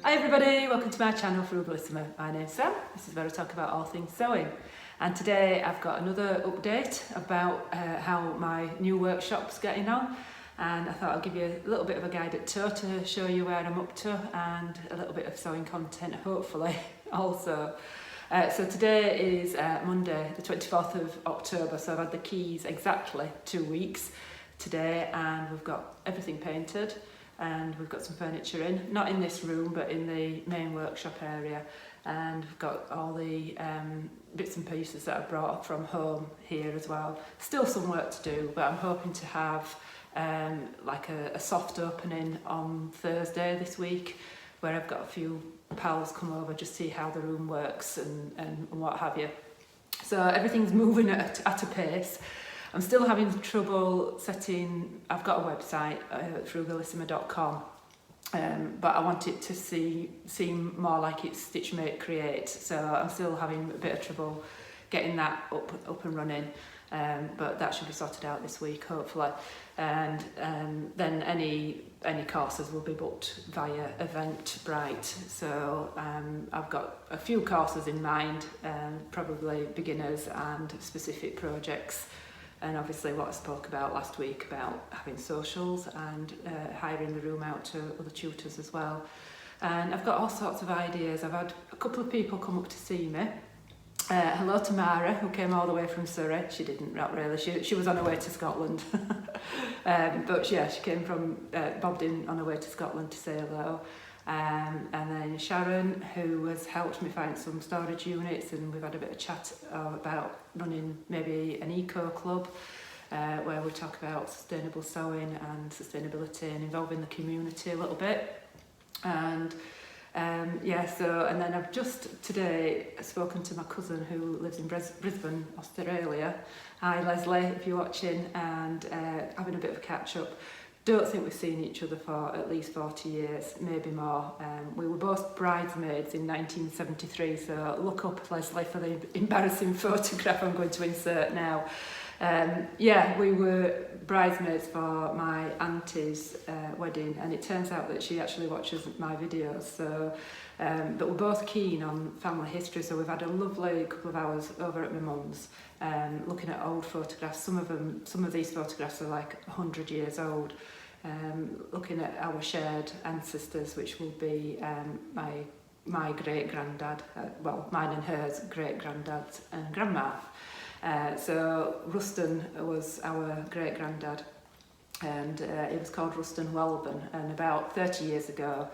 Hi everybody, welcome to my channel Frugalisama. My name's Sam, this is where I talk about all things sewing. And today I've got another update about how my new workshop's getting on. And I thought I'll give you a little bit of a guided tour to show you where I'm up to and a little bit of sewing content hopefully also. So today is Monday the 24th of October, so I've had the keys exactly 2 weeks today and we've got everything painted. And we've got some furniture in, not in this room but in the main workshop area, and we've got all the bits and pieces that I brought from home here as well. Still some work to do, but I'm hoping to have like a soft opening on Thursday this week where I've got a few pals come over just see how the room works and what have you. So everything's moving at a pace. I'm still having trouble setting, I've got a website, frugalisama.com, but I want it to seem more like it's Stitch Make Create, so I'm still having a bit of trouble getting that up and running, but that should be sorted out this week hopefully. And then any courses will be booked via Eventbrite, so I've got a few courses in mind, probably beginners and specific projects. And obviously what I spoke about last week about having socials and hiring the room out to other tutors as well. And I've got all sorts of ideas. I've had a couple of people come up to see me. Hello to Mara, who came all the way from Surrey. She didn't, not really, she was on her way to Scotland. But yeah, she came from, bobbed in on her way to Scotland to say hello. And then Sharon, who has helped me find some storage units, and we've had a bit of chat about running maybe an eco club where we talk about sustainable sewing and sustainability and involving the community a little bit. And yeah, so, and then I've just today spoken to my cousin who lives in Brisbane, Australia. Hi Leslie, if you're watching, and having a bit of a catch up. Don't think we've seen each other for at least 40 years, maybe more. We were both bridesmaids in 1973, so look up Leslie for the embarrassing photograph I'm going to insert now. Yeah, we were bridesmaids for my auntie's wedding, and it turns out that she actually watches my videos. So, but we're both keen on family history, so we've had a lovely couple of hours over at my mum's, looking at old photographs. Some of these photographs are like 100 years old. Looking at our shared ancestors, which will be my great-granddad, well, mine and hers great-granddad and grandma. So Ruston was our great-granddad, and it was called Ruston Welburn, and about 30 years ago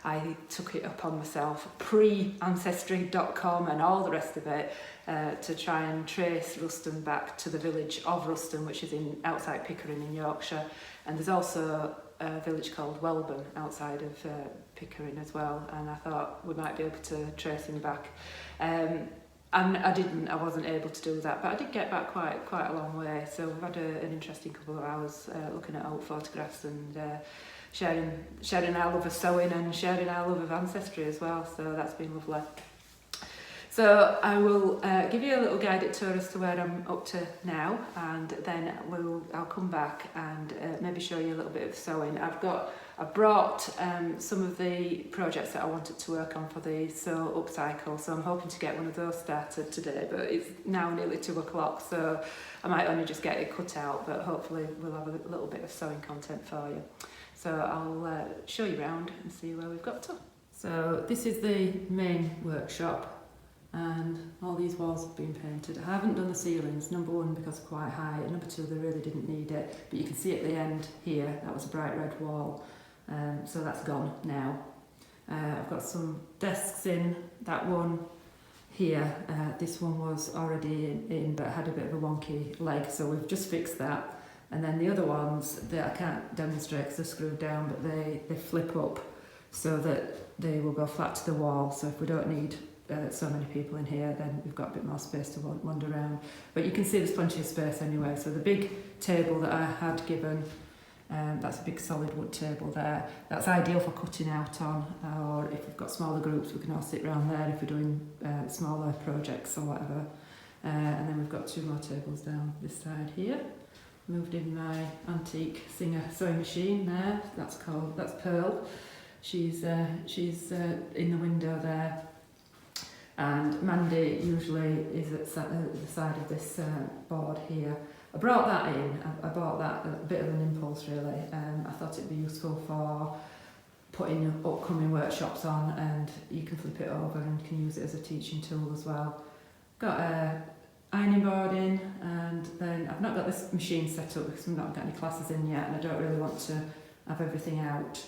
I took it upon myself, pre-ancestry.com and all the rest of it, to try and trace Ruston back to the village of Ruston, which is outside Pickering in Yorkshire. And there's also a village called Welburn outside of Pickering as well, and I thought we might be able to trace him back. And I wasn't able to do that, but I did get back quite a long way. So we've had an interesting couple of hours looking at old photographs and sharing our love of sewing and sharing our love of ancestry as well, so that's been lovely. So I will give you a little guided tour as to where I'm up to now, and then I'll come back and maybe show you a little bit of sewing. I've brought some of the projects that I wanted to work on for the sew upcycle, so I'm hoping to get one of those started today, but it's now nearly 2 o'clock, so I might only just get it cut out, but hopefully we'll have a little bit of sewing content for you. So I'll show you around and see where we've got to. So this is the main workshop, and all these walls have been painted. I haven't done the ceilings, number one because they're quite high, and number two they really didn't need it, but you can see at the end here that was a bright red wall, so that's gone now. I've got some desks in, that one here, this one was already in but had a bit of a wonky leg, so we've just fixed that. And then the other ones that I can't demonstrate because they're screwed down, but they flip up so that they will go flat to the wall, so if we don't need so many people in here, then we've got a bit more space to wander around. But you can see there's plenty of space anyway. So the big table that I had given, that's a big solid wood table there. That's ideal for cutting out on, or if we've got smaller groups, we can all sit around there if we're doing smaller projects or whatever. And then we've got 2 more tables down this side here. Moved in my antique Singer sewing machine there. That's Pearl. she's in the window there. And Mandy usually is at the side of this board here. I brought that in, I bought that a bit of an impulse really. I thought it'd be useful for putting upcoming workshops on, and you can flip it over and can use it as a teaching tool as well. Got a ironing board in, and then I've not got this machine set up because I've not got any classes in yet, and I don't really want to have everything out.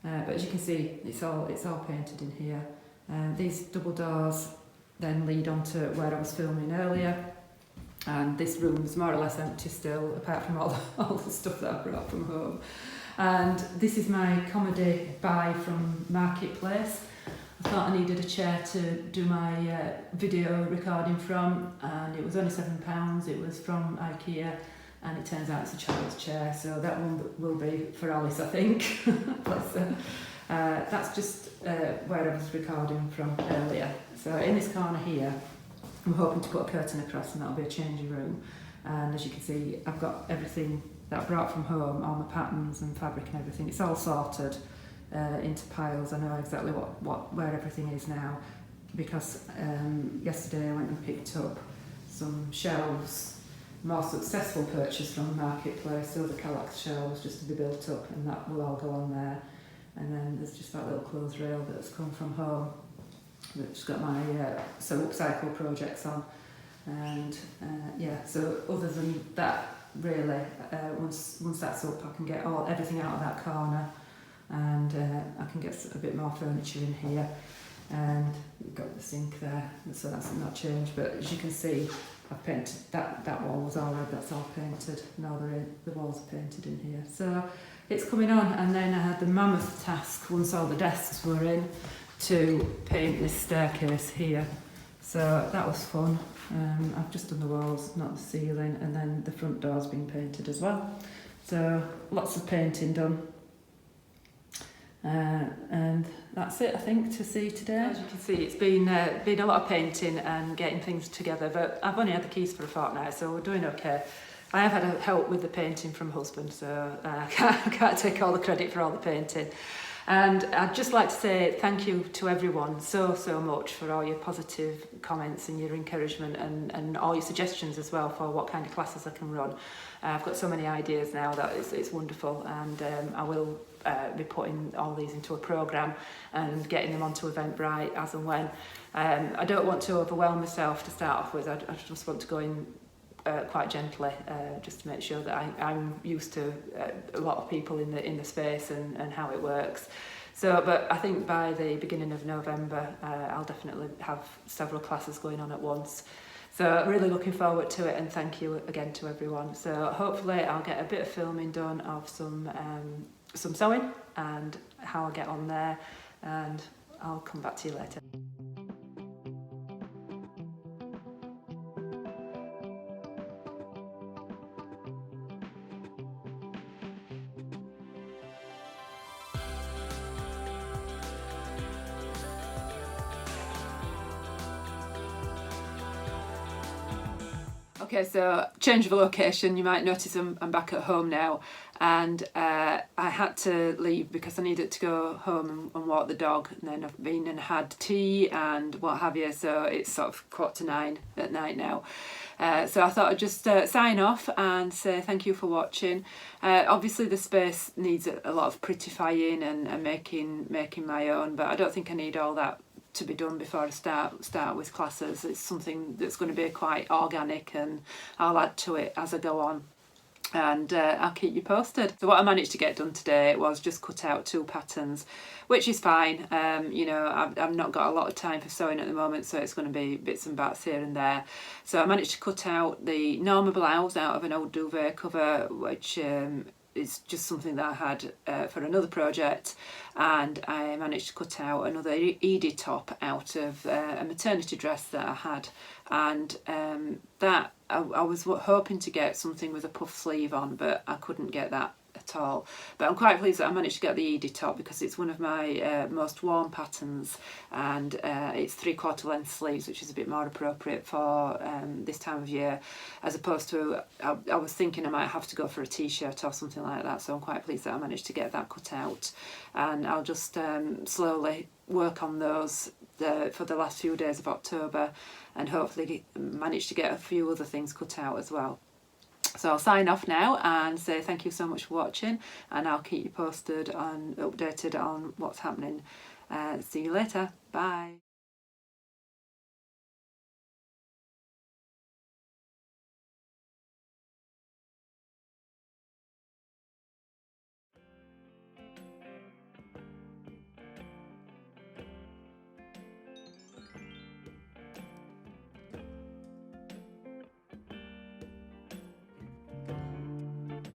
But as you can see, it's all painted in here. These double doors then lead on to where I was filming earlier, and this room's more or less empty still, apart from all the stuff that I brought from home. And this is my comedy buy from Marketplace. I thought I needed a chair to do my video recording from, and it was only £7. It was from IKEA, and it turns out it's a child's chair, so that one will be for Alice, I think. Bless her. That's just where I was recording from earlier. So in this corner here, I'm hoping to put a curtain across, and that'll be a changing room. And as you can see, I've got everything that I brought from home, all my patterns and fabric and everything. It's all sorted into piles. I know exactly where everything is now, because yesterday I went and picked up some shelves, more successful purchase from the Marketplace. Those are Calax shelves just to be built up, and that will all go on there. And then there's just that little clothes rail that's come from home, which got my upcycle projects on. And yeah, so other than that, really, once that's up, I can get everything out of that corner, and I can get a bit more furniture in here. And we've got the sink there, so that's not changed. But as you can see, I've painted that wall was all red. That's all painted. Now the walls are painted in here. So it's coming on. And then I had the mammoth task once all the desks were in to paint this staircase here. So that was fun. I've just done the walls, not the ceiling, and then the front door's been painted as well. So lots of painting done. And that's it, I think, to see today. As you can see, it's been a lot of painting and getting things together, but I've only had the keys for a fortnight, so we're doing okay. I have had help with the painting from husband, so I can't take all the credit for all the painting. And I'd just like to say thank you to everyone so much for all your positive comments and your encouragement, and all your suggestions as well for what kind of classes I can run. I've got so many ideas now that it's wonderful, and I will be putting all these into a programme and getting them onto Eventbrite as and when. I don't want to overwhelm myself to start off with. I just want to go in quite gently, just to make sure that I'm used to a lot of people in the space and how it works. So, but I think by the beginning of November, I'll definitely have several classes going on at once. So really looking forward to it, and thank you again to everyone. So hopefully I'll get a bit of filming done of some sewing and how I get on there, and I'll come back to you later. Okay, so change of location. You might notice I'm back at home now, and I had to leave because I needed to go home and walk the dog, and then I've been and had tea and what have you, so it's sort of 8:45 at night now. So I thought I'd just sign off and say thank you for watching. Obviously the space needs a lot of prettifying and making my own, but I don't think I need all that to be done before I start with classes. It's something that's going to be quite organic, and I'll add to it as I go on, and I'll keep you posted. So what I managed to get done today was just cut out 2 patterns, which is fine. You know, I've not got a lot of time for sewing at the moment, so it's going to be bits and bats here and there. So I managed to cut out the Norma blouse out of an old duvet cover, which is just something that I had for another project, and I managed to cut out another Edie top out of a maternity dress that I had, and that I was hoping to get something with a puff sleeve on, but I couldn't get that at all. But I'm quite pleased that I managed to get the Edie top because it's one of my most worn patterns, and it's 3/4 length sleeves, which is a bit more appropriate for this time of year, as opposed to I was thinking I might have to go for a t-shirt or something like that. So I'm quite pleased that I managed to get that cut out, and I'll just slowly work on those for the last few days of October, and hopefully manage to get a few other things cut out as well. So I'll sign off now and say thank you so much for watching, and I'll keep you updated on what's happening. See you later. Bye.